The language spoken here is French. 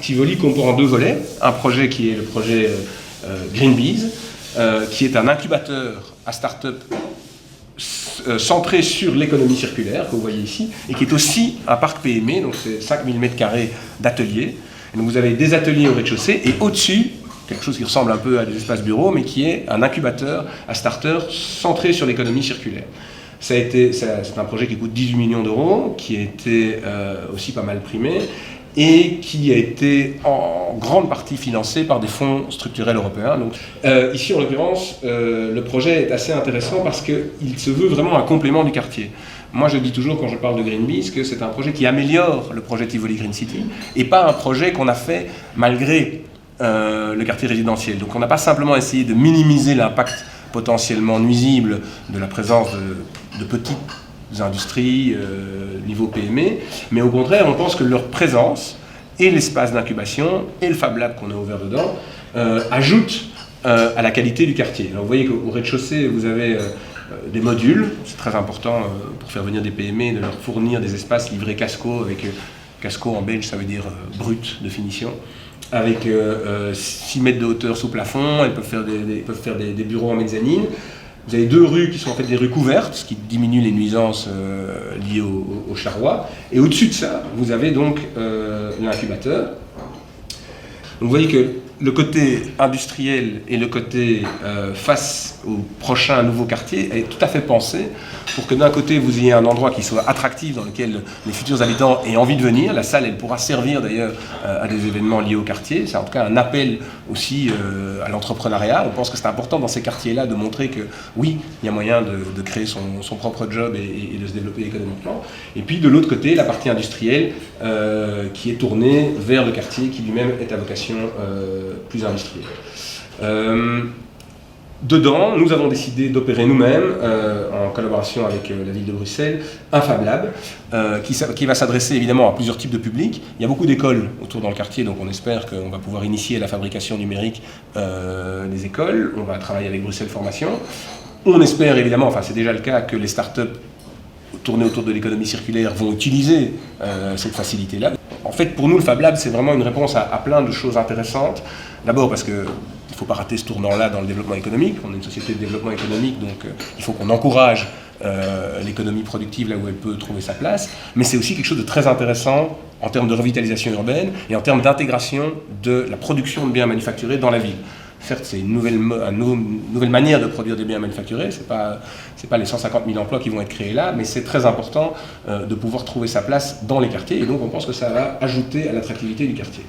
Tivoli comporte 2 volets. Un projet qui est le projet Greenbees, qui est un incubateur à start-up centré sur l'économie circulaire, que vous voyez ici, et qui est aussi un parc PME, donc c'est 5000 m² d'ateliers. Et donc vous avez des ateliers au rez-de-chaussée, et au-dessus, quelque chose qui ressemble un peu à des espaces bureaux, mais qui est un incubateur à start-up centré sur l'économie circulaire. C'est un projet qui coûte 18 millions d'euros, qui a été aussi pas mal primé, et qui a été en grande partie financé par des fonds structurels européens. Donc, ici, en l'occurrence, le projet est assez intéressant parce qu'il se veut vraiment un complément du quartier. Moi, je dis toujours, quand je parle de Greenbees, que c'est un projet qui améliore le projet Tivoli Green City, et pas un projet qu'on a fait malgré le quartier résidentiel. Donc on n'a pas simplement essayé de minimiser l'impact potentiellement nuisible de la présence de petites industries niveau PME, mais au contraire, on pense que leur présence et l'espace d'incubation et le Fab Lab qu'on a ouvert dedans ajoutent à la qualité du quartier. Alors vous voyez qu'au rez-de-chaussée, vous avez des modules, c'est très important pour faire venir des PME, de leur fournir des espaces livrés Casco, avec Casco en belge, ça veut dire brut de finition, avec 6 mètres de hauteur sous plafond. Elles peuvent faire des bureaux en mezzanine. Vous avez 2 rues qui sont en fait des rues couvertes, ce qui diminue les nuisances liées au charroi. Et au-dessus de ça, vous avez donc l'incubateur. Donc vous voyez que le côté industriel et le côté face au prochain nouveau quartier est tout à fait pensé pour que d'un côté vous ayez un endroit qui soit attractif dans lequel les futurs habitants aient envie de venir. La salle, elle pourra servir d'ailleurs à des événements liés au quartier. C'est en tout cas un appel aussi à l'entrepreneuriat. On pense que c'est important dans ces quartiers-là de montrer que oui, il y a moyen de créer son propre job et de se développer économiquement. Et puis de l'autre côté, la partie industrielle qui est tournée vers le quartier qui lui-même est à vocation plus industrielle. Dedans, nous avons décidé d'opérer nous-mêmes, en collaboration avec la ville de Bruxelles, un Fab Lab qui va s'adresser évidemment à plusieurs types de publics. Il y a beaucoup d'écoles autour dans le quartier, donc on espère qu'on va pouvoir initier la fabrication numérique des écoles. On va travailler avec Bruxelles Formation. On espère évidemment, enfin c'est déjà le cas, que les startups tournées autour de l'économie circulaire vont utiliser cette facilité-là. En fait, pour nous, le Fab Lab, c'est vraiment une réponse à plein de choses intéressantes. D'abord parce qu'il ne faut pas rater ce tournant-là dans le développement économique. On est une société de développement économique, donc il faut qu'on encourage l'économie productive là où elle peut trouver sa place. Mais c'est aussi quelque chose de très intéressant en termes de revitalisation urbaine et en termes d'intégration de la production de biens manufacturés dans la ville. Certes, c'est une nouvelle manière de produire des biens manufacturés, c'est pas les 150 000 emplois qui vont être créés là, mais c'est très important de pouvoir trouver sa place dans les quartiers, et donc on pense que ça va ajouter à l'attractivité du quartier.